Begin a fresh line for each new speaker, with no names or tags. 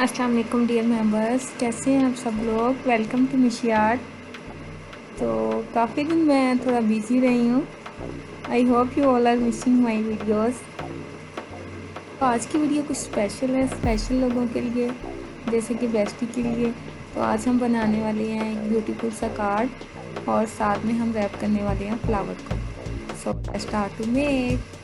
अस्सलाम वालेकुम dear members, कैसे हैं आप सब लोग। Welcome to Mishi art. तो काफ़ी दिन मैं थोड़ा बिज़ी रही हूँ। I hope you all are missing my videos. तो आज की वीडियो कुछ स्पेशल है, स्पेशल लोगों के लिए, जैसे कि बेस्टी के लिए। तो आज हम बनाने वाले हैं एक ब्यूटीफुल सा कार्ड और साथ में हम रैप करने वाले हैं फ्लावर को। So let's start to make.